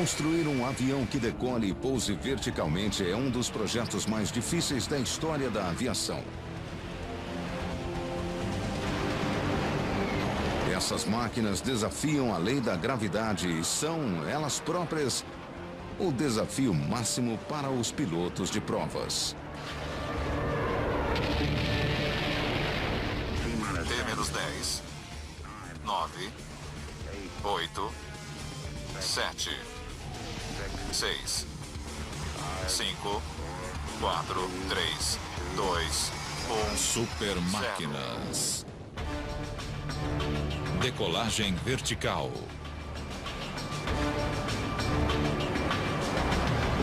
Construir um avião que decole e pouse verticalmente é um dos projetos mais difíceis da história da aviação. Essas máquinas desafiam a lei da gravidade e são, elas próprias, o desafio máximo para os pilotos de provas. T-10, 9, 8, 7, 6, 5, 4, 3, 2, 1... Super máquinas. Decolagem vertical.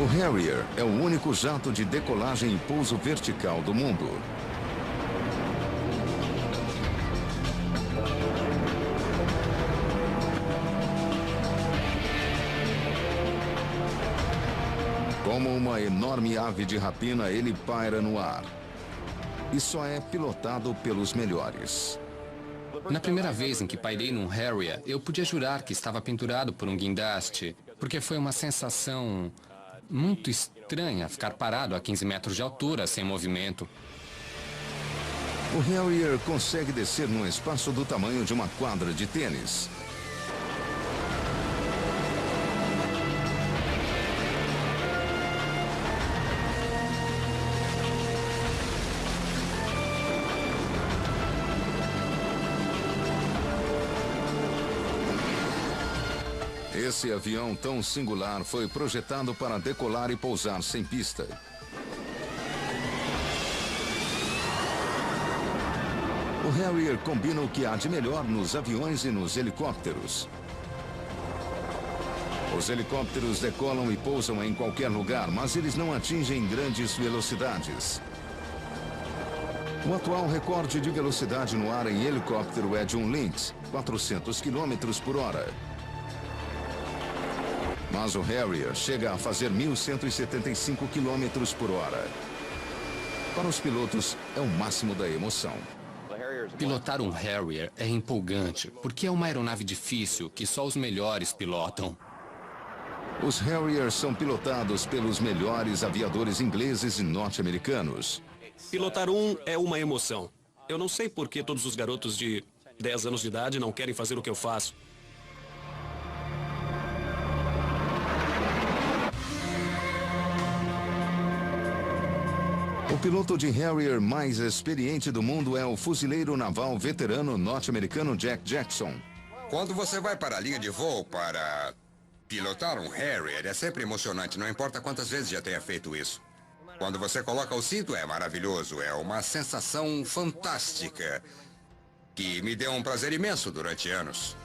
O Harrier é o único jato de decolagem e pouso vertical do mundo. Como uma enorme ave de rapina, ele paira no ar. E só é pilotado pelos melhores. Na primeira vez em que pairei num Harrier, eu podia jurar que estava pendurado por um guindaste, porque foi uma sensação muito estranha ficar parado a 15 metros de altura, sem movimento. O Harrier consegue descer num espaço do tamanho de uma quadra de tênis. Esse avião tão singular foi projetado para decolar e pousar sem pista. O Harrier combina o que há de melhor nos aviões e nos helicópteros. Os helicópteros decolam e pousam em qualquer lugar, mas eles não atingem grandes velocidades. O atual recorde de velocidade no ar em helicóptero é de um Lynx, 400 km por hora. Mas o Harrier chega a fazer 1.175 km por hora. Para os pilotos, é o máximo da emoção. Pilotar um Harrier é empolgante, porque é uma aeronave difícil que só os melhores pilotam. Os Harriers são pilotados pelos melhores aviadores ingleses e norte-americanos. Pilotar um é uma emoção. Eu não sei por que todos os garotos de 10 anos de idade não querem fazer o que eu faço. O piloto de Harrier mais experiente do mundo é o fuzileiro naval veterano norte-americano Jack Jackson. Quando você vai para a linha de voo para pilotar um Harrier, é sempre emocionante, não importa quantas vezes já tenha feito isso. Quando você coloca o cinto, é maravilhoso, é uma sensação fantástica, que me deu um prazer imenso durante anos.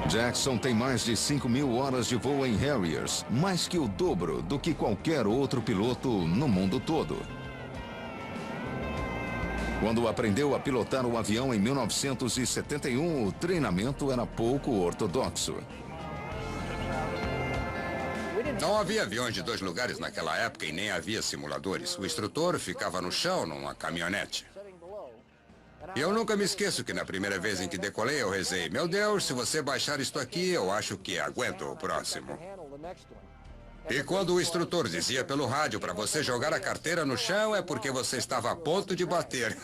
Jackson tem mais de 5.000 horas de voo em Harriers, mais que o dobro do que qualquer outro piloto no mundo todo. Quando aprendeu a pilotar o avião em 1971, o treinamento era pouco ortodoxo. Não havia aviões de 2 lugares naquela época e nem havia simuladores. O instrutor ficava no chão numa caminhonete. E eu nunca me esqueço que na primeira vez em que decolei eu rezei: meu Deus, se você baixar isto aqui, eu acho que aguento o próximo. E quando o instrutor dizia pelo rádio para você jogar a carteira no chão, é porque você estava a ponto de bater.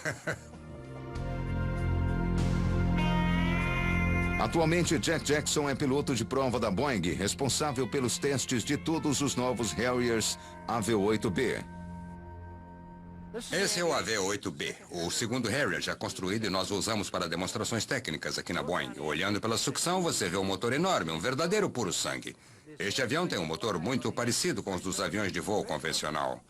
Atualmente, Jack Jackson é piloto de prova da Boeing, responsável pelos testes de todos os novos Harriers AV-8B. Esse é o AV-8B, o segundo Harrier já construído, e nós o usamos para demonstrações técnicas aqui na Boeing. Olhando pela sucção, você vê um motor enorme, um verdadeiro puro sangue. Este avião tem um motor muito parecido com os dos aviões de voo convencional.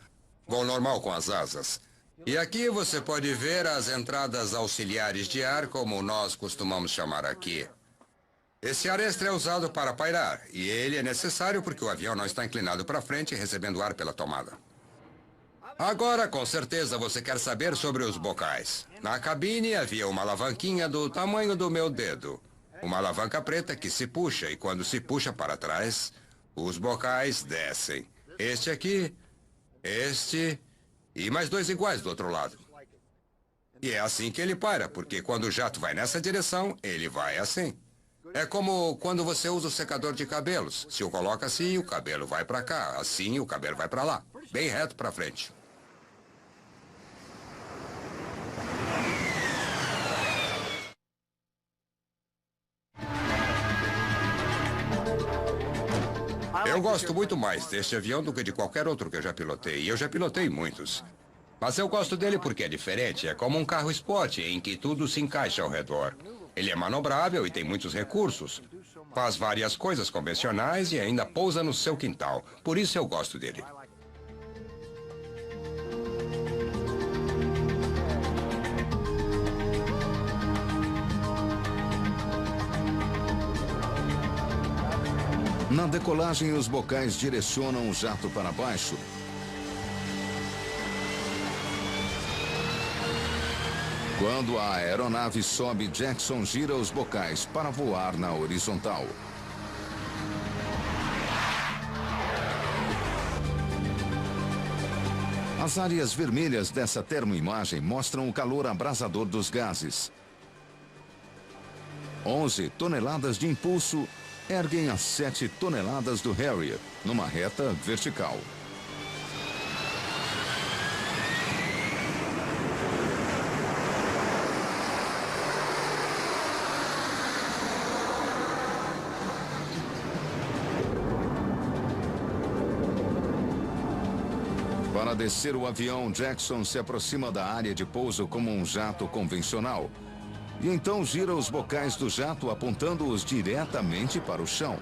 Voo normal com as asas. E aqui você pode ver as entradas auxiliares de ar, como nós costumamos chamar aqui. Esse ar extra é usado para pairar, e ele é necessário porque o avião não está inclinado para frente, recebendo ar pela tomada. Agora, com certeza, você quer saber sobre os bocais. Na cabine havia uma alavanquinha do tamanho do meu dedo. Uma alavanca preta que se puxa, e quando se puxa para trás, os bocais descem. Este aqui, este e mais 2 iguais do outro lado. E é assim que ele para, porque quando o jato vai nessa direção, ele vai assim. É como quando você usa o secador de cabelos. Se o coloca assim, o cabelo vai para cá. Assim, o cabelo vai para lá. Bem reto para frente. Eu gosto muito mais deste avião do que de qualquer outro que eu já pilotei. E eu já pilotei muitos. Mas eu gosto dele porque é diferente. É como um carro esporte, em que tudo se encaixa ao redor. Ele é manobrável e tem muitos recursos. Faz várias coisas convencionais e ainda pousa no seu quintal. Por isso eu gosto dele. Na decolagem, os bocais direcionam o jato para baixo. Quando a aeronave sobe, Jackson gira os bocais para voar na horizontal. As áreas vermelhas dessa termoimagem mostram o calor abrasador dos gases. 11 toneladas de impulso erguem as 7 toneladas do Harrier, numa reta vertical. Para descer o avião, Jackson se aproxima da área de pouso como um jato convencional. E então gira os bocais do jato, apontando-os diretamente para o chão.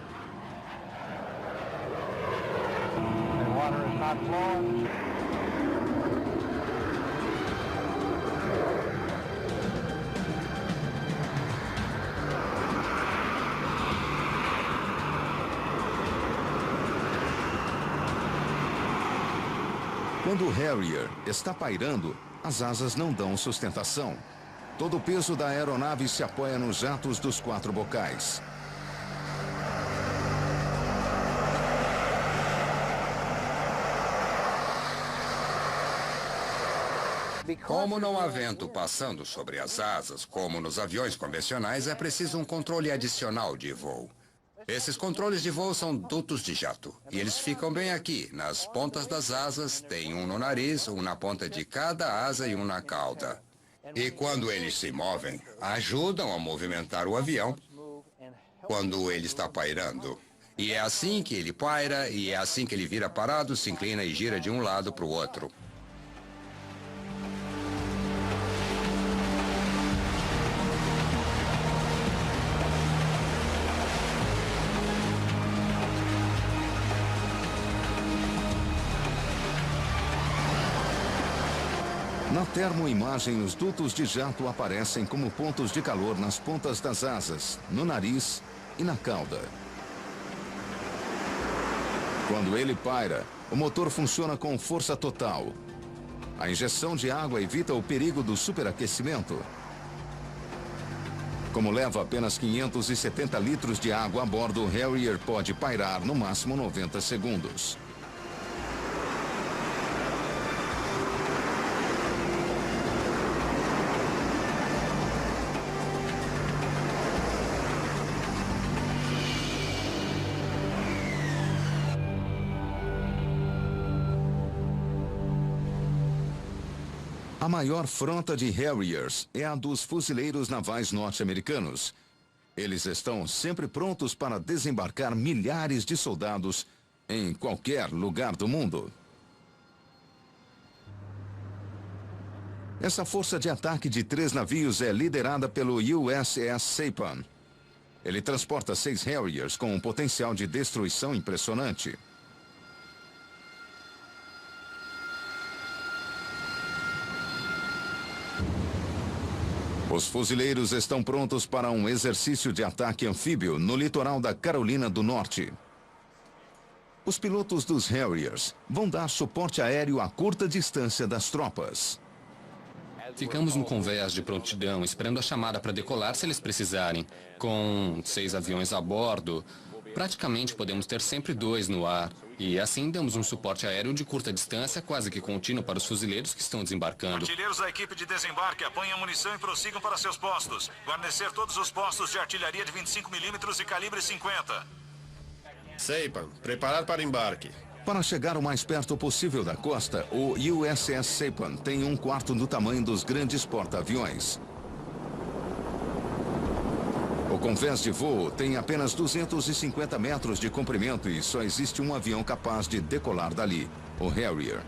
Quando o Harrier está pairando, as asas não dão sustentação. Todo o peso da aeronave se apoia nos jatos dos 4 bocais. Como não há vento passando sobre as asas, como nos aviões convencionais, é preciso um controle adicional de voo. Esses controles de voo são dutos de jato. E eles ficam bem aqui, nas pontas das asas. Tem um no nariz, um na ponta de cada asa e um na cauda. E quando eles se movem, ajudam a movimentar o avião quando ele está pairando. E é assim que ele paira, e é assim que ele vira parado, se inclina e gira de um lado para o outro. Na termoimagem, os dutos de jato aparecem como pontos de calor nas pontas das asas, no nariz e na cauda. Quando ele paira, o motor funciona com força total. A injeção de água evita o perigo do superaquecimento. Como leva apenas 570 litros de água a bordo, o Harrier pode pairar no máximo 90 segundos. A maior frota de Harriers é a dos fuzileiros navais norte-americanos. Eles estão sempre prontos para desembarcar milhares de soldados em qualquer lugar do mundo. Essa força de ataque de 3 navios é liderada pelo USS Saipan. Ele transporta 6 Harriers com um potencial de destruição impressionante. Os fuzileiros estão prontos para um exercício de ataque anfíbio no litoral da Carolina do Norte. Os pilotos dos Harriers vão dar suporte aéreo a curta distância das tropas. Ficamos no convés de prontidão, esperando a chamada para decolar se eles precisarem. Com 6 aviões a bordo, praticamente podemos ter sempre 2 no ar. E assim damos um suporte aéreo de curta distância, quase que contínuo para os fuzileiros que estão desembarcando. Artilheiros da equipe de desembarque apanhem a munição e prossigam para seus postos. Guarnecer todos os postos de artilharia de 25 milímetros e calibre 50. Saipan, preparar para embarque. Para chegar o mais perto possível da costa, o USS Saipan tem um quarto do tamanho dos grandes porta-aviões. O convés de voo tem apenas 250 metros de comprimento e só existe um avião capaz de decolar dali, o Harrier.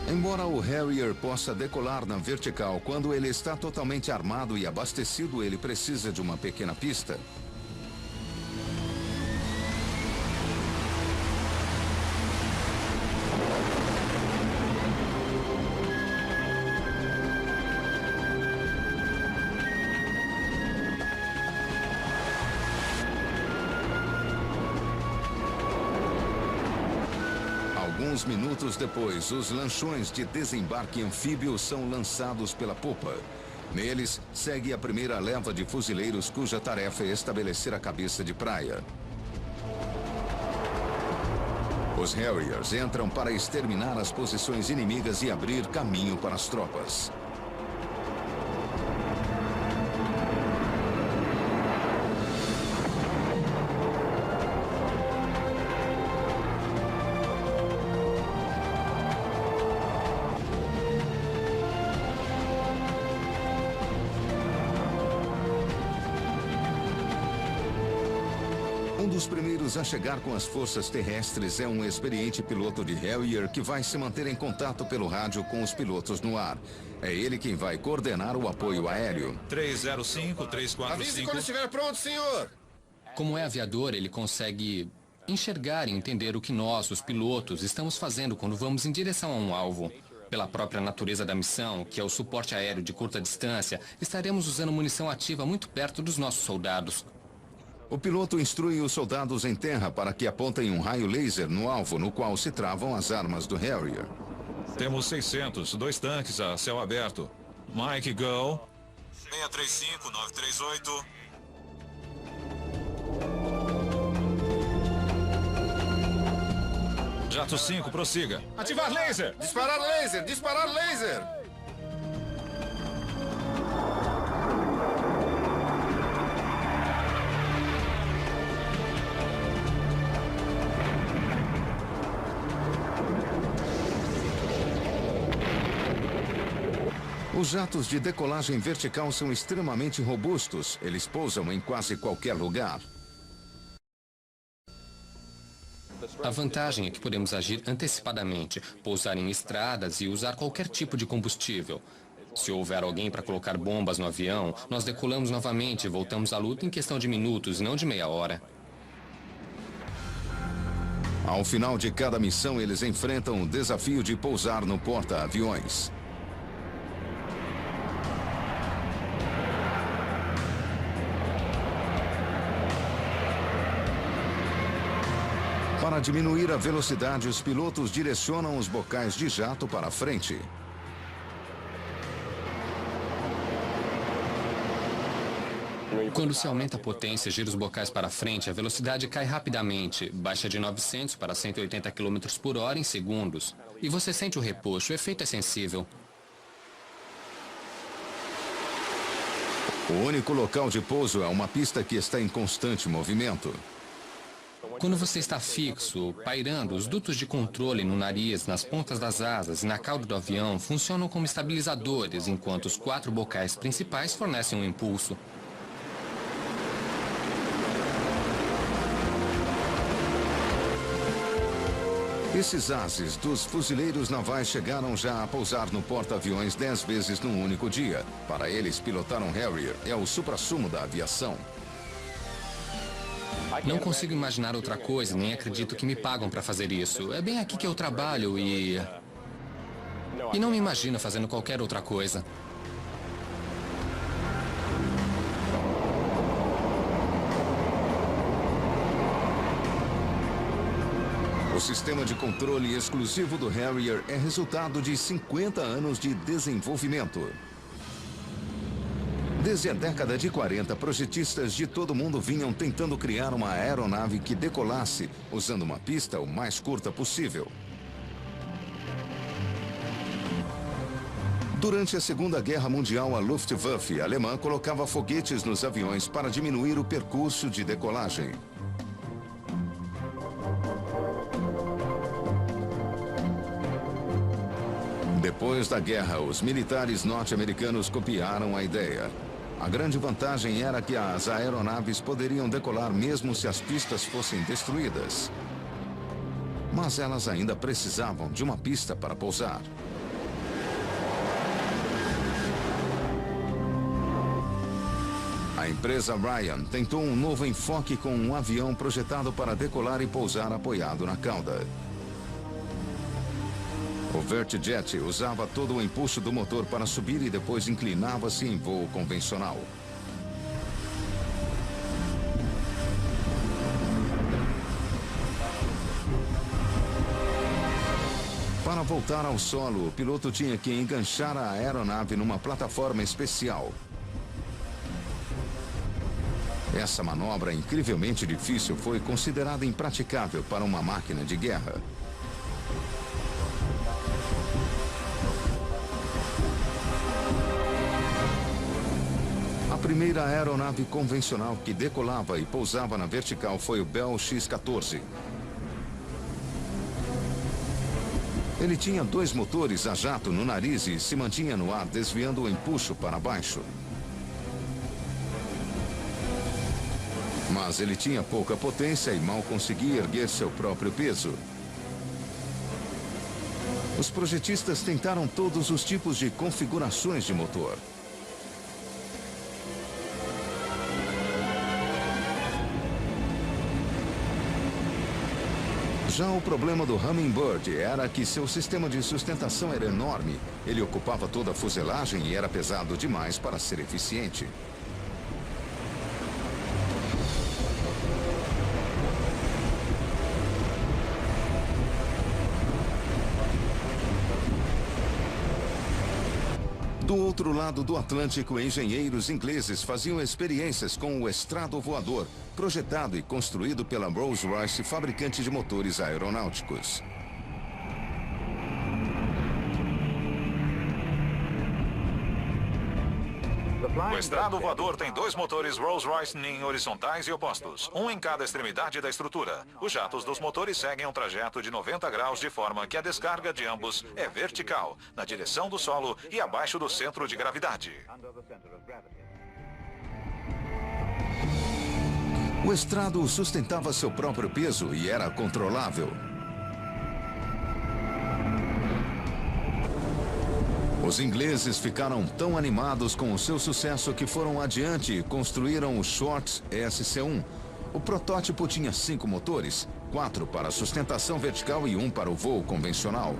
Embora o Harrier possa decolar na vertical, quando ele está totalmente armado e abastecido, ele precisa de uma pequena pista. Alguns minutos depois, os lanchões de desembarque anfíbio são lançados pela popa. Neles, segue a primeira leva de fuzileiros cuja tarefa é estabelecer a cabeça de praia. Os Harriers entram para exterminar as posições inimigas e abrir caminho para as tropas. Um dos primeiros a chegar com as forças terrestres é um experiente piloto de Harrier que vai se manter em contato pelo rádio com os pilotos no ar. É ele quem vai coordenar o apoio aéreo. 305, 345... Avise quando estiver pronto, senhor. Como é aviador, ele consegue enxergar e entender o que nós, os pilotos, estamos fazendo quando vamos em direção a um alvo. Pela própria natureza da missão, que é o suporte aéreo de curta distância, estaremos usando munição ativa muito perto dos nossos soldados. O piloto instrui os soldados em terra para que apontem um raio laser no alvo no qual se travam as armas do Harrier. Temos 600, 2 tanques a céu aberto. Mike, go. 635, 938. Jato 5, prossiga. Ativar laser. Disparar laser. Disparar laser. Os jatos de decolagem vertical são extremamente robustos. Eles pousam em quase qualquer lugar. A vantagem é que podemos agir antecipadamente, pousar em estradas e usar qualquer tipo de combustível. Se houver alguém para colocar bombas no avião, nós decolamos novamente e voltamos à luta em questão de minutos, não de meia hora. Ao final de cada missão, eles enfrentam o desafio de pousar no porta-aviões. Para diminuir a velocidade, os pilotos direcionam os bocais de jato para frente. Quando se aumenta a potência e gira os bocais para frente, a velocidade cai rapidamente, baixa de 900 para 180 km por hora em segundos. E você sente o repuxo, o efeito é sensível. O único local de pouso é uma pista que está em constante movimento. Quando você está fixo, pairando, os dutos de controle no nariz, nas pontas das asas e na cauda do avião funcionam como estabilizadores, enquanto os 4 bocais principais fornecem um impulso. Esses ases dos fuzileiros navais chegaram já a pousar no porta-aviões 10 vezes num único dia. Para eles, pilotar um Harrier é o suprassumo da aviação. Não consigo imaginar outra coisa, nem acredito que me pagam para fazer isso. É bem aqui que eu trabalho e não me imagino fazendo qualquer outra coisa. O sistema de controle exclusivo do Harrier é resultado de 50 anos de desenvolvimento. Desde a década de 40, projetistas de todo o mundo vinham tentando criar uma aeronave que decolasse, usando uma pista o mais curta possível. Durante a Segunda Guerra Mundial, a Luftwaffe alemã colocava foguetes nos aviões para diminuir o percurso de decolagem. Depois da guerra, os militares norte-americanos copiaram a ideia. A grande vantagem era que as aeronaves poderiam decolar mesmo se as pistas fossem destruídas. Mas elas ainda precisavam de uma pista para pousar. A empresa Ryan tentou um novo enfoque com um avião projetado para decolar e pousar apoiado na cauda. O Vertijet usava todo o impulso do motor para subir e depois inclinava-se em voo convencional. Para voltar ao solo, o piloto tinha que enganchar a aeronave numa plataforma especial. Essa manobra incrivelmente difícil foi considerada impraticável para uma máquina de guerra. A primeira aeronave convencional que decolava e pousava na vertical foi o Bell X-14. Ele tinha 2 motores a jato no nariz e se mantinha no ar desviando o empuxo para baixo. Mas ele tinha pouca potência e mal conseguia erguer seu próprio peso. Os projetistas tentaram todos os tipos de configurações de motor. Já o problema do Hummingbird era que seu sistema de sustentação era enorme. Ele ocupava toda a fuselagem e era pesado demais para ser eficiente. Do outro lado do Atlântico, engenheiros ingleses faziam experiências com o Estratovoador, projetado e construído pela Rolls-Royce, fabricante de motores aeronáuticos. O estrado voador tem 2 motores Rolls-Royce em horizontais e opostos, um em cada extremidade da estrutura. Os jatos dos motores seguem um trajeto de 90 graus de forma que a descarga de ambos é vertical, na direção do solo e abaixo do centro de gravidade. O estrado sustentava seu próprio peso e era controlável. Os ingleses ficaram tão animados com o seu sucesso que foram adiante e construíram o Shorts SC-1. O protótipo tinha 5 motores, 4 para sustentação vertical e 1 para o voo convencional.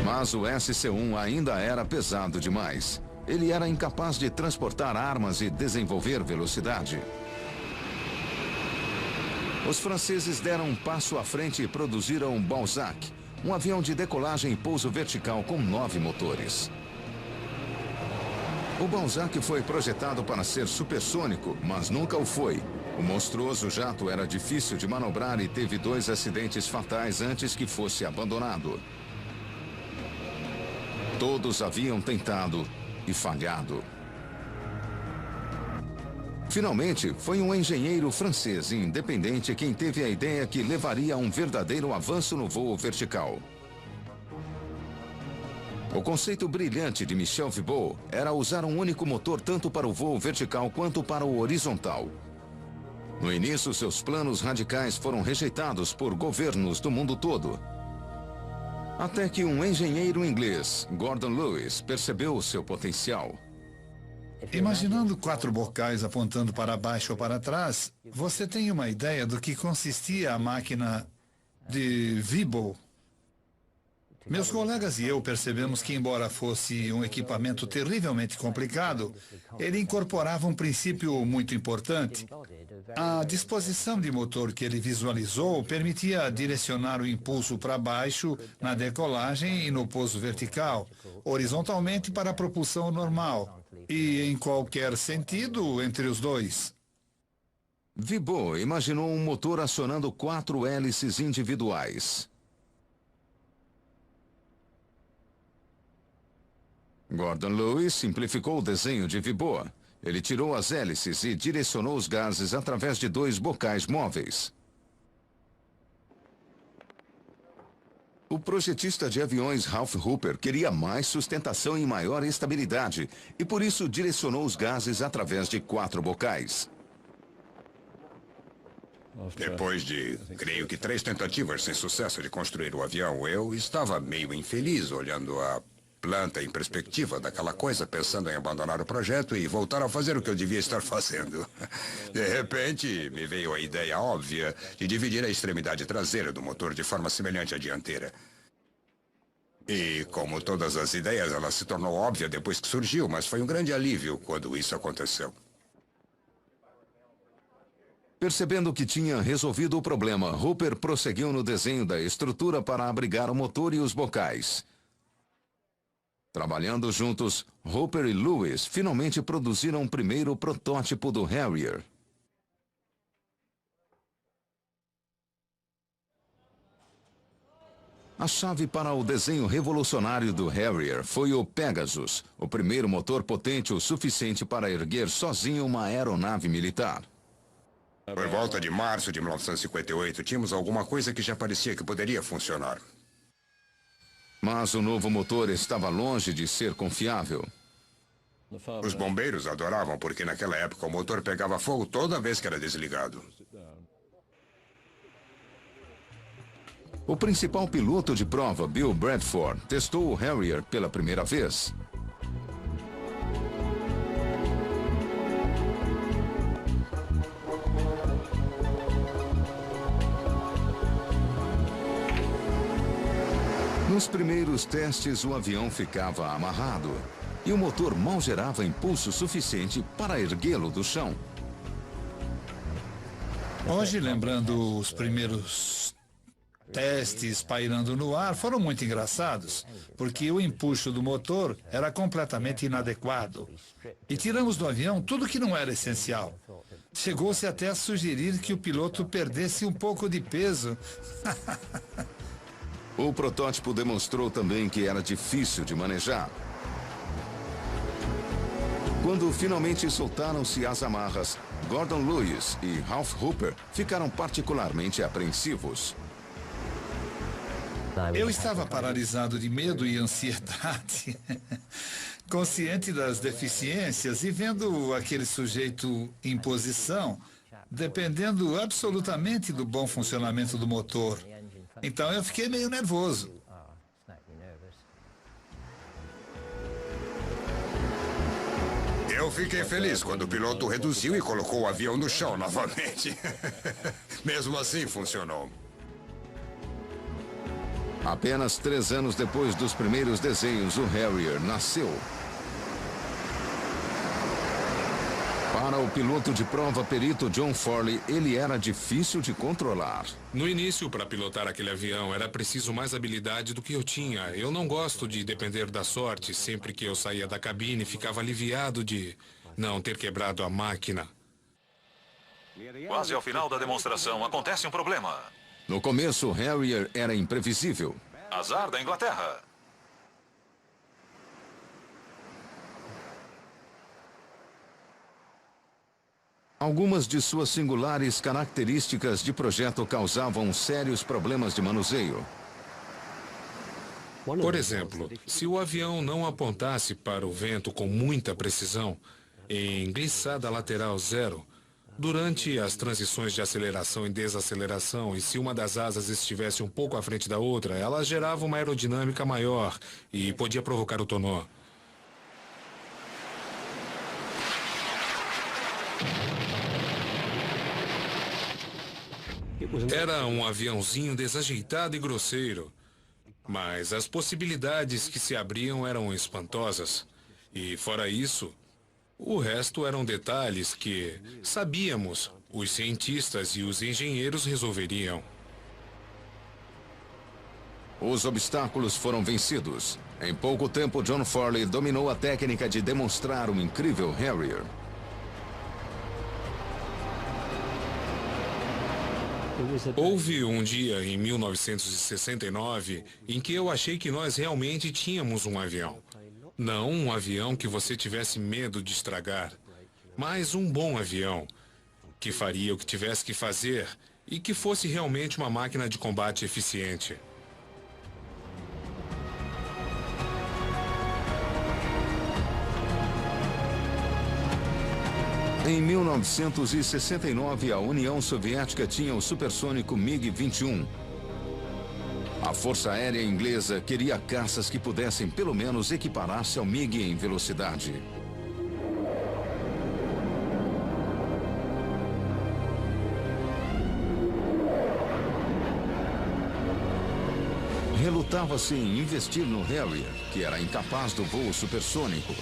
Mas o SC-1 ainda era pesado demais. Ele era incapaz de transportar armas e desenvolver velocidade. Os franceses deram um passo à frente e produziram o Balzac, um avião de decolagem e pouso vertical com 9 motores. O Balzac foi projetado para ser supersônico, mas nunca o foi. O monstruoso jato era difícil de manobrar e teve 2 acidentes fatais antes que fosse abandonado. Todos haviam tentado e falhado. Finalmente, foi um engenheiro francês independente quem teve a ideia que levaria a um verdadeiro avanço no voo vertical. O conceito brilhante de Michel Vibeau era usar um único motor tanto para o voo vertical quanto para o horizontal. No início, seus planos radicais foram rejeitados por governos do mundo todo. Até que um engenheiro inglês, Gordon Lewis, percebeu o seu potencial. Imaginando 4 bocais apontando para baixo ou para trás, você tem uma ideia do que consistia a máquina de Weibull. Meus colegas e eu percebemos que, embora fosse um equipamento terrivelmente complicado, ele incorporava um princípio muito importante. A disposição de motor que ele visualizou permitia direcionar o impulso para baixo na decolagem e no pouso vertical, horizontalmente para a propulsão normal, e em qualquer sentido entre os dois. Weibull imaginou um motor acionando 4 hélices individuais. Gordon Lewis simplificou o desenho de Weibull. Ele tirou as hélices e direcionou os gases através de 2 bocais móveis. O projetista de aviões Ralph Hooper queria mais sustentação e maior estabilidade, e por isso direcionou os gases através de 4 bocais. Depois de, creio que 3 tentativas sem sucesso de construir o avião, eu estava meio infeliz olhando a planta em perspectiva daquela coisa, pensando em abandonar o projeto e voltar a fazer o que eu devia estar fazendo. De repente, me veio a ideia óbvia de dividir a extremidade traseira do motor de forma semelhante à dianteira. E, como todas as ideias, ela se tornou óbvia depois que surgiu, mas foi um grande alívio quando isso aconteceu. Percebendo que tinha resolvido o problema, Hooper prosseguiu no desenho da estrutura para abrigar o motor e os bocais. Trabalhando juntos, Hooper e Lewis finalmente produziram o primeiro protótipo do Harrier. A chave para o desenho revolucionário do Harrier foi o Pegasus, o primeiro motor potente o suficiente para erguer sozinho uma aeronave militar. Por volta de março de 1958, tínhamos alguma coisa que já parecia que poderia funcionar. Mas o novo motor estava longe de ser confiável. Os bombeiros adoravam porque naquela época o motor pegava fogo toda vez que era desligado. O principal piloto de prova, Bill Bradford, testou o Harrier pela primeira vez. Nos primeiros testes, o avião ficava amarrado e o motor mal gerava impulso suficiente para erguê-lo do chão. Hoje, lembrando os primeiros testes pairando no ar, foram muito engraçados, porque o empuxo do motor era completamente inadequado. E tiramos do avião tudo que não era essencial. Chegou-se até a sugerir que o piloto perdesse um pouco de peso. O protótipo demonstrou também que era difícil de manejar. Quando finalmente soltaram-se as amarras, Gordon Lewis e Ralph Hooper ficaram particularmente apreensivos. Eu estava paralisado de medo e ansiedade, consciente das deficiências e vendo aquele sujeito em posição, dependendo absolutamente do bom funcionamento do motor. Então eu fiquei meio nervoso. Eu fiquei feliz quando o piloto reduziu e colocou o avião no chão novamente. Mesmo assim, funcionou. Apenas 3 anos depois dos primeiros desenhos, o Harrier nasceu. Para o piloto de prova perito John Forley, ele era difícil de controlar. No início, para pilotar aquele avião, era preciso mais habilidade do que eu tinha. Eu não gosto de depender da sorte. Sempre que eu saía da cabine, ficava aliviado de não ter quebrado a máquina. Quase ao final da demonstração, acontece um problema. No começo, o Harrier era imprevisível. Azar da Inglaterra. Algumas de suas singulares características de projeto causavam sérios problemas de manuseio. Por exemplo, se o avião não apontasse para o vento com muita precisão, em glissada lateral 0, Durante as transições de aceleração e desaceleração, e se uma das asas estivesse um pouco à frente da outra, ela gerava uma aerodinâmica maior e podia provocar o tonô. Era um aviãozinho desajeitado e grosseiro, mas as possibilidades que se abriam eram espantosas. E fora isso, o resto eram detalhes que, sabíamos, os cientistas e os engenheiros resolveriam. Os obstáculos foram vencidos. Em pouco tempo, John Farley dominou a técnica de demonstrar um incrível Harrier. Houve um dia em 1969 em que eu achei que nós realmente tínhamos um avião. Não um avião que você tivesse medo de estragar, mas um bom avião, que faria o que tivesse que fazer e que fosse realmente uma máquina de combate eficiente. Em 1969, a União Soviética tinha o supersônico MiG-21. A Força Aérea Inglesa queria caças que pudessem pelo menos equiparar-se ao MiG em velocidade. Relutava-se em investir no Harrier, que era incapaz do voo supersônico.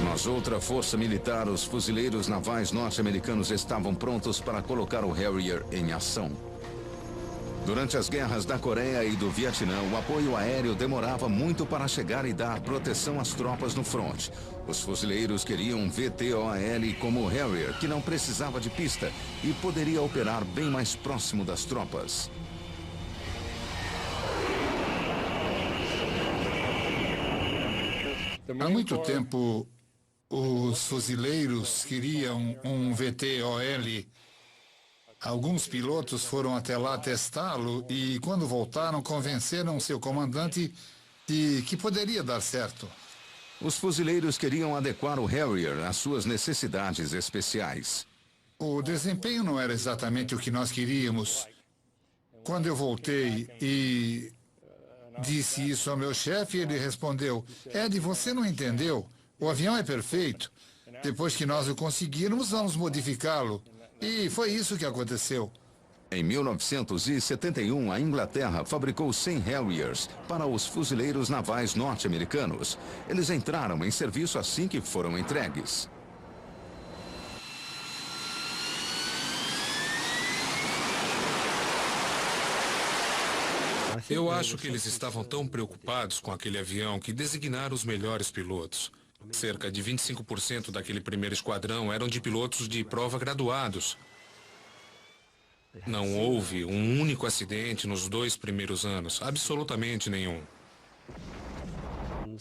Mas outra força militar, os fuzileiros navais norte-americanos estavam prontos para colocar o Harrier em ação. Durante as guerras da Coreia e do Vietnã, o apoio aéreo demorava muito para chegar e dar proteção às tropas no fronte. Os fuzileiros queriam um VTOL como o Harrier, que não precisava de pista e poderia operar bem mais próximo das tropas. Há muito tempo, os fuzileiros queriam um VTOL. Alguns pilotos foram até lá testá-lo e, quando voltaram, convenceram seu comandante de que poderia dar certo. Os fuzileiros queriam adequar o Harrier às suas necessidades especiais. O desempenho não era exatamente o que nós queríamos. Quando eu voltei e disse isso ao meu chefe, ele respondeu: Ed, você não entendeu. O avião é perfeito. Depois que nós o conseguirmos, vamos modificá-lo. E foi isso que aconteceu. Em 1971, a Inglaterra fabricou 100 Harriers para os fuzileiros navais norte-americanos. Eles entraram em serviço assim que foram entregues. Eu acho que eles estavam tão preocupados com aquele avião que designaram os melhores pilotos. Cerca de 25% daquele primeiro esquadrão eram de pilotos de prova graduados. Não houve um único acidente nos 2 primeiros anos, absolutamente nenhum.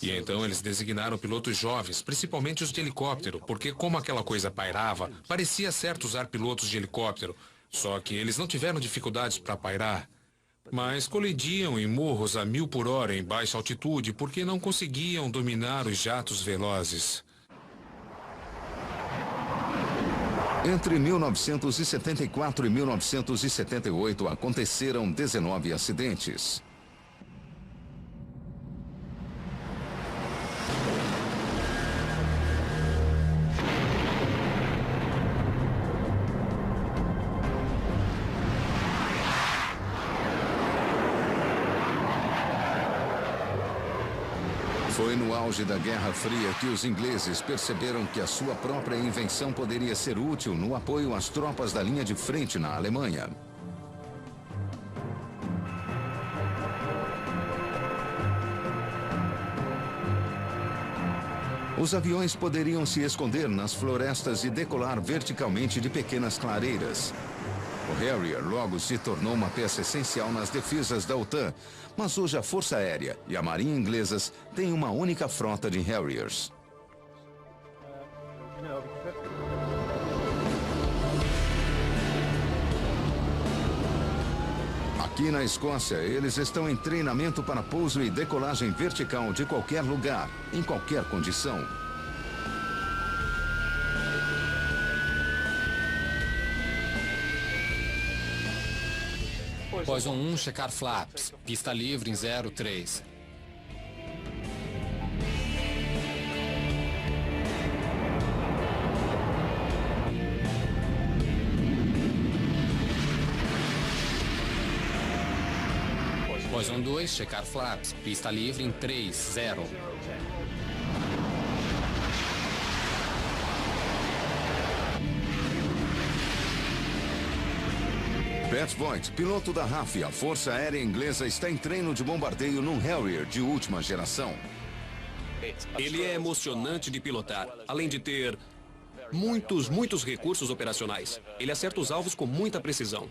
E então eles designaram pilotos jovens, principalmente os de helicóptero, porque como aquela coisa pairava, parecia certo usar pilotos de helicóptero, só que eles não tiveram dificuldades para pairar. Mas colidiam em morros a 1000 por hora em baixa altitude porque não conseguiam dominar os jatos velozes. Entre 1974 e 1978 aconteceram 19 acidentes. Foi no auge da Guerra Fria que os ingleses perceberam que a sua própria invenção poderia ser útil no apoio às tropas da linha de frente na Alemanha. Os aviões poderiam se esconder nas florestas e decolar verticalmente de pequenas clareiras. O Harrier logo se tornou uma peça essencial nas defesas da OTAN, mas hoje a Força Aérea e a Marinha inglesas têm uma única frota de Harriers. Aqui na Escócia, eles estão em treinamento para pouso e decolagem vertical de qualquer lugar, em qualquer condição. Poison 1, checar flaps. Pista livre em 03. Poison 2, checar flaps. Pista livre em 30. Pat Voigt, piloto da RAF, a Força Aérea Inglesa, está em treino de bombardeio num Harrier de última geração. Ele é emocionante de pilotar, além de ter muitos recursos operacionais. Ele acerta os alvos com muita precisão.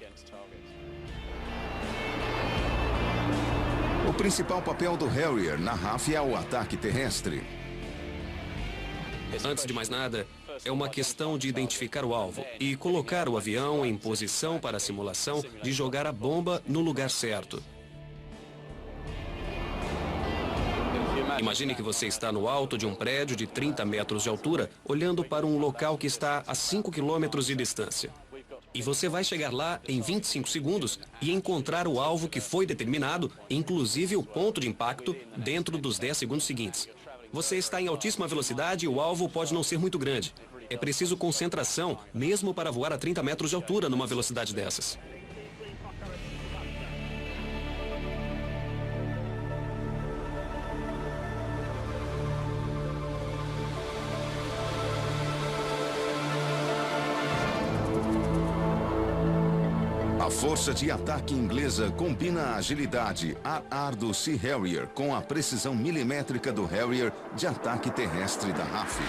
O principal papel do Harrier na RAF é o ataque terrestre. Antes de mais nada, é uma questão de identificar o alvo e colocar o avião em posição para a simulação de jogar a bomba no lugar certo. Imagine que você está no alto de um prédio de 30 metros de altura, olhando para um local que está a 5 quilômetros de distância. E você vai chegar lá em 25 segundos e encontrar o alvo que foi determinado, inclusive o ponto de impacto, dentro dos 10 segundos seguintes. Você está em altíssima velocidade e o alvo pode não ser muito grande. É preciso concentração, mesmo para voar a 30 metros de altura numa velocidade dessas. A força de ataque inglesa combina a agilidade ar-ar do Sea Harrier com a precisão milimétrica do Harrier de ataque terrestre da RAF.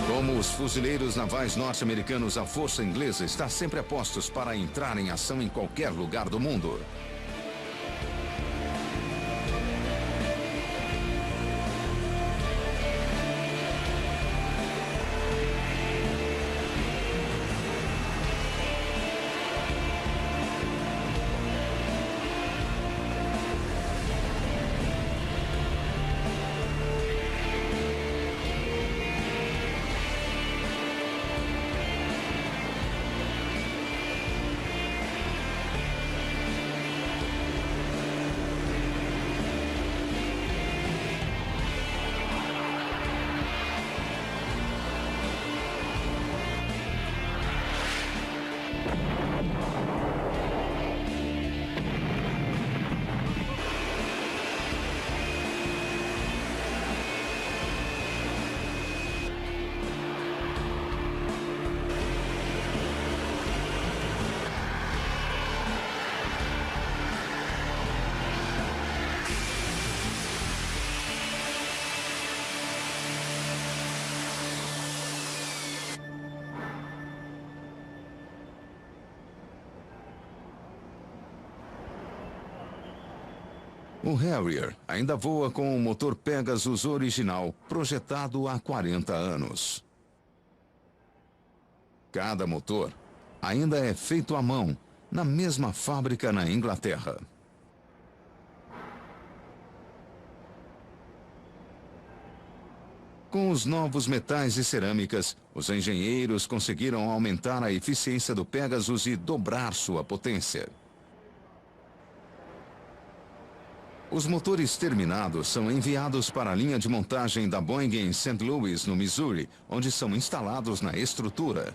Como os fuzileiros navais norte-americanos, a força inglesa está sempre a postos para entrar em ação em qualquer lugar do mundo. O Harrier ainda voa com o motor Pegasus original, projetado há 40 anos. Cada motor ainda é feito à mão, na mesma fábrica na Inglaterra. Com os novos metais e cerâmicas, os engenheiros conseguiram aumentar a eficiência do Pegasus e dobrar sua potência. Os motores terminados são enviados para a linha de montagem da Boeing em St. Louis, no Missouri, onde são instalados na estrutura.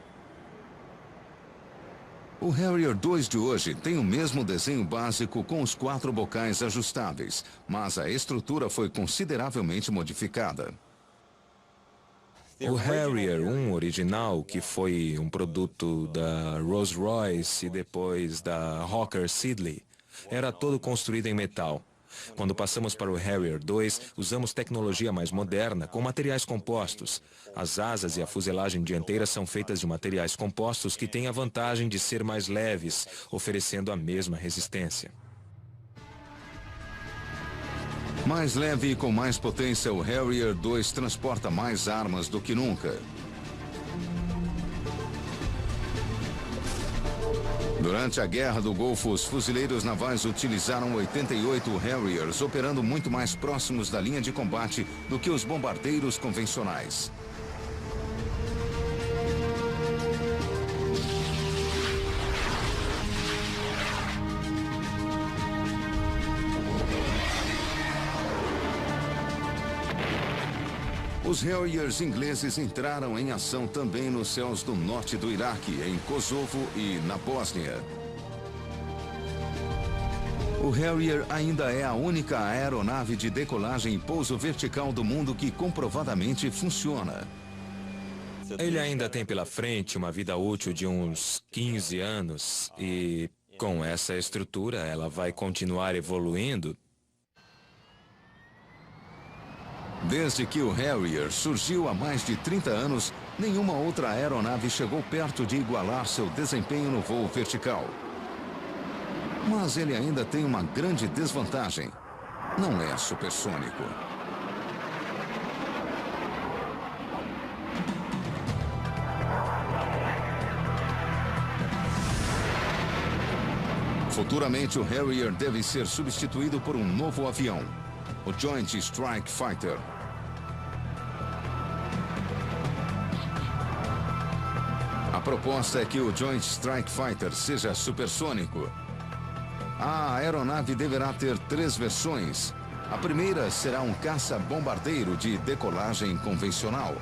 O Harrier 2 de hoje tem o mesmo desenho básico com os 4 bocais ajustáveis, mas a estrutura foi consideravelmente modificada. O Harrier 1 original, que foi um produto da Rolls-Royce e depois da Hawker Siddeley, era todo construído em metal. Quando passamos para o Harrier 2, usamos tecnologia mais moderna, com materiais compostos. As asas e a fuselagem dianteira são feitas de materiais compostos que têm a vantagem de ser mais leves, oferecendo a mesma resistência. Mais leve e com mais potência, o Harrier 2 transporta mais armas do que nunca. Durante a Guerra do Golfo, os fuzileiros navais utilizaram 88 Harriers, operando muito mais próximos da linha de combate do que os bombardeiros convencionais. Os Harriers ingleses entraram em ação também nos céus do norte do Iraque, em Kosovo e na Bósnia. O Harrier ainda é a única aeronave de decolagem e pouso vertical do mundo que comprovadamente funciona. Ele ainda tem pela frente uma vida útil de uns 15 anos e, com essa estrutura, ela vai continuar evoluindo. Desde que o Harrier surgiu há mais de 30 anos, nenhuma outra aeronave chegou perto de igualar seu desempenho no voo vertical. Mas ele ainda tem uma grande desvantagem. Não é supersônico. Futuramente, o Harrier deve ser substituído por um novo avião, o Joint Strike Fighter. A proposta é que o Joint Strike Fighter seja supersônico. A aeronave deverá ter 3 versões. A primeira será um caça-bombardeiro de decolagem convencional.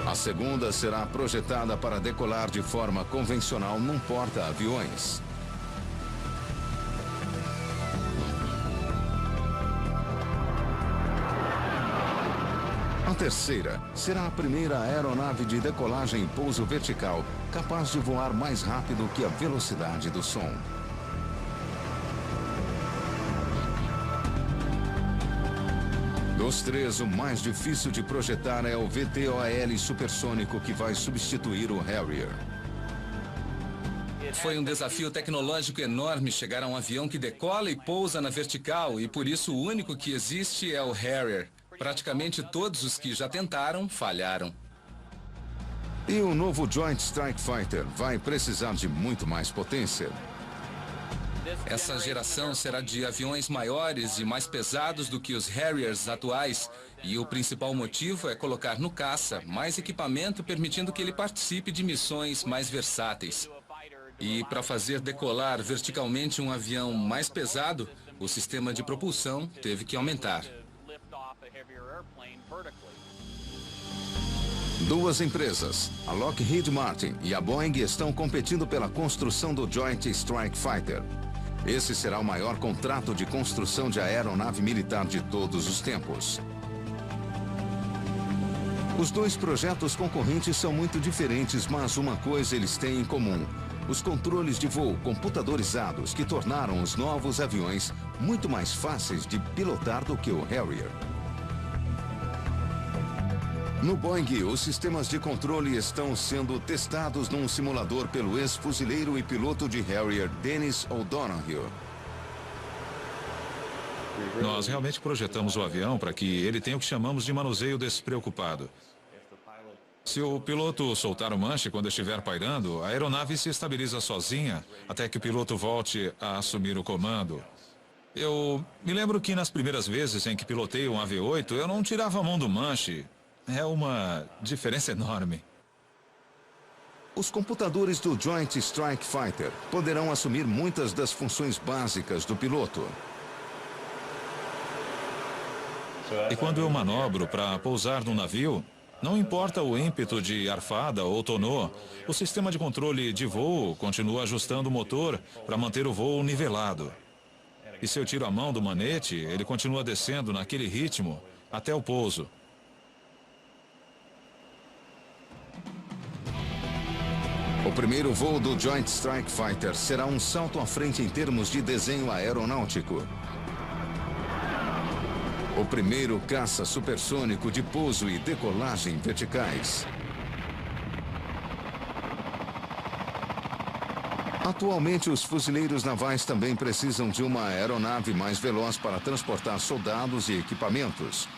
A segunda será projetada para decolar de forma convencional num porta-aviões. A terceira será a primeira aeronave de decolagem e pouso vertical capaz de voar mais rápido que a velocidade do som. Dos 3, o mais difícil de projetar é o VTOL supersônico que vai substituir o Harrier. Foi um desafio tecnológico enorme chegar a um avião que decola e pousa na vertical, e por isso o único que existe é o Harrier. Praticamente todos os que já tentaram falharam. E o novo Joint Strike Fighter vai precisar de muito mais potência. Essa geração será de aviões maiores e mais pesados do que os Harriers atuais, e o principal motivo é colocar no caça mais equipamento, permitindo que ele participe de missões mais versáteis. E para fazer decolar verticalmente um avião mais pesado, o sistema de propulsão teve que aumentar. Duas empresas, a Lockheed Martin e a Boeing, estão competindo pela construção do Joint Strike Fighter. Esse será o maior contrato de construção de aeronave militar de todos os tempos. Os dois projetos concorrentes são muito diferentes, mas uma coisa eles têm em comum: os controles de voo computadorizados que tornaram os novos aviões muito mais fáceis de pilotar do que o Harrier. No Boeing, os sistemas de controle estão sendo testados num simulador pelo ex-fuzileiro e piloto de Harrier, Dennis O'Donoghue. Nós realmente projetamos o avião para que ele tenha o que chamamos de manuseio despreocupado. Se o piloto soltar o manche quando estiver pairando, a aeronave se estabiliza sozinha até que o piloto volte a assumir o comando. Eu me lembro que nas primeiras vezes em que pilotei um AV-8, eu não tirava a mão do manche. É uma diferença enorme. Os computadores do Joint Strike Fighter poderão assumir muitas das funções básicas do piloto. E quando eu manobro para pousar no navio, não importa o ímpeto de arfada ou tonô, o sistema de controle de voo continua ajustando o motor para manter o voo nivelado. E se eu tiro a mão do manete, ele continua descendo naquele ritmo até o pouso. O primeiro voo do Joint Strike Fighter será um salto à frente em termos de desenho aeronáutico. O primeiro caça supersônico de pouso e decolagem verticais. Atualmente, os fuzileiros navais também precisam de uma aeronave mais veloz para transportar soldados e equipamentos.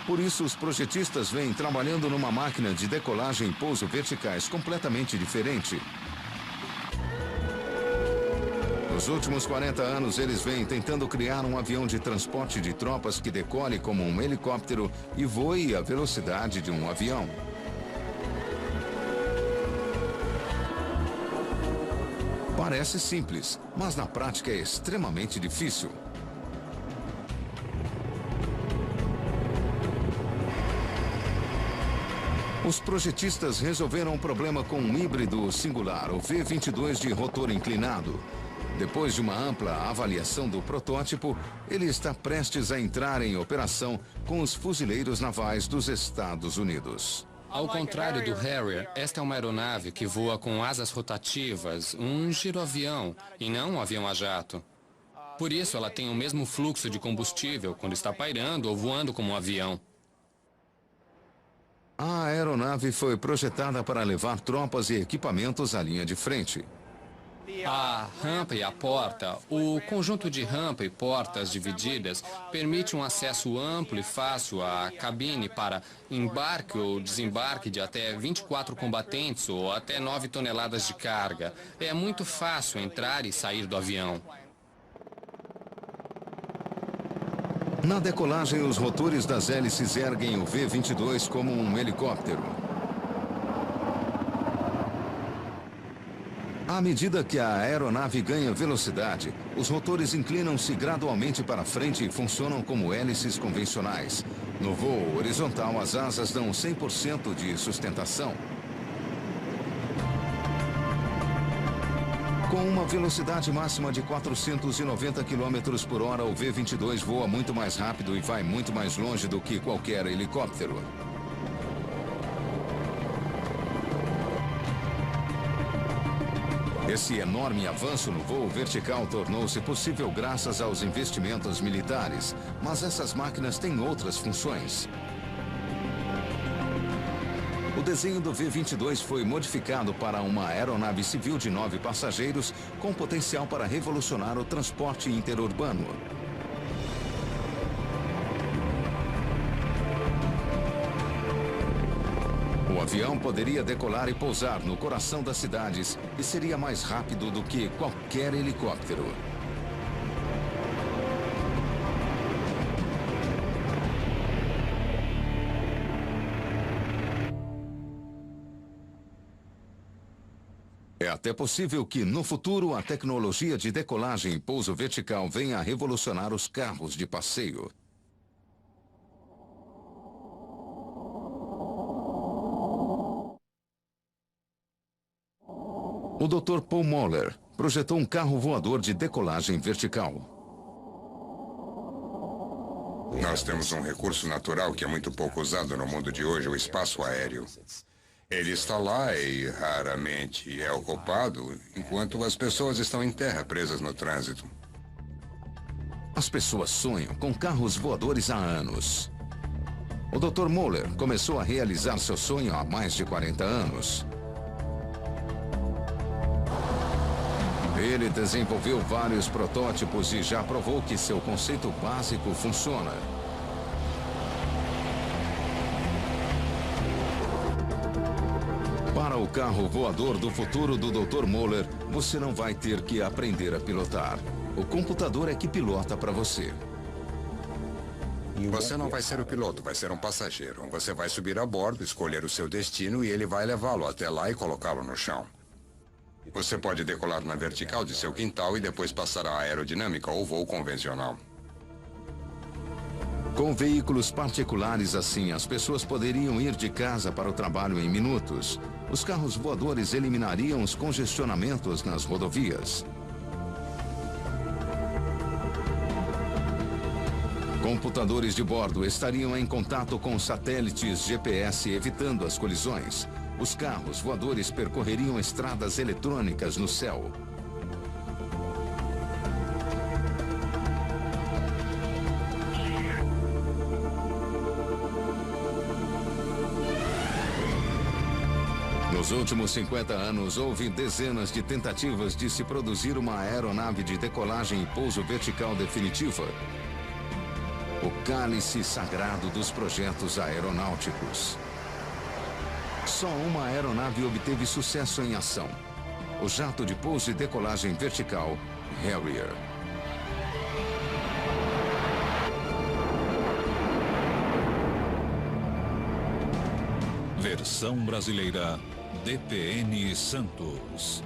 Por isso, os projetistas vêm trabalhando numa máquina de decolagem e pouso verticais completamente diferente. Nos últimos 40 anos, eles vêm tentando criar um avião de transporte de tropas que decole como um helicóptero e voe à velocidade de um avião. Para Parece simples, mas na prática é extremamente difícil. Os projetistas resolveram um problema com um híbrido singular, o V-22 de rotor inclinado. Depois de uma ampla avaliação do protótipo, ele está prestes a entrar em operação com os fuzileiros navais dos Estados Unidos. Ao contrário do Harrier, esta é uma aeronave que voa com asas rotativas, um giroavião, e não um avião a jato. Por isso, ela tem o mesmo fluxo de combustível quando está pairando ou voando como um avião. A aeronave foi projetada para levar tropas e equipamentos à linha de frente. A rampa e a porta, o conjunto de rampa e portas divididas, permite um acesso amplo e fácil à cabine para embarque ou desembarque de até 24 combatentes ou até 9 toneladas de carga. É muito fácil entrar e sair do avião. Na decolagem, os rotores das hélices erguem o V-22 como um helicóptero. À medida que a aeronave ganha velocidade, os rotores inclinam-se gradualmente para frente e funcionam como hélices convencionais. No voo horizontal, as asas dão 100% de sustentação. Com uma velocidade máxima de 490 km por hora, o V-22 voa muito mais rápido e vai muito mais longe do que qualquer helicóptero. Esse enorme avanço no voo vertical tornou-se possível graças aos investimentos militares, mas essas máquinas têm outras funções. O desenho do V-22 foi modificado para uma aeronave civil de 9 passageiros com potencial para revolucionar o transporte interurbano. O avião poderia decolar e pousar no coração das cidades e seria mais rápido do que qualquer helicóptero. É até possível que, no futuro, a tecnologia de decolagem e pouso vertical venha a revolucionar os carros de passeio. O Dr. Paul Moller projetou um carro voador de decolagem vertical. Nós temos um recurso natural que é muito pouco usado no mundo de hoje, o espaço aéreo. Ele está lá e raramente é ocupado, enquanto as pessoas estão em terra presas no trânsito. As pessoas sonham com carros voadores há anos. O Dr. Moller começou a realizar seu sonho há mais de 40 anos. Ele desenvolveu vários protótipos e já provou que seu conceito básico funciona. Para o carro voador do futuro do Dr. Moller, você não vai ter que aprender a pilotar. O computador é que pilota para você. Você não vai ser o piloto, vai ser um passageiro. Você vai subir a bordo, escolher o seu destino e ele vai levá-lo até lá e colocá-lo no chão. Você pode decolar na vertical de seu quintal e depois passar a aerodinâmica ou voo convencional. Com veículos particulares assim, as pessoas poderiam ir de casa para o trabalho em minutos. Os carros voadores eliminariam os congestionamentos nas rodovias. Computadores de bordo estariam em contato com satélites GPS, evitando as colisões. Os carros voadores percorreriam estradas eletrônicas no céu. Nos últimos 50 anos, houve dezenas de tentativas de se produzir uma aeronave de decolagem e pouso vertical definitiva. O cálice sagrado dos projetos aeronáuticos. Só uma aeronave obteve sucesso em ação. O jato de pouso e decolagem vertical, Harrier. Versão brasileira, DPN Santos.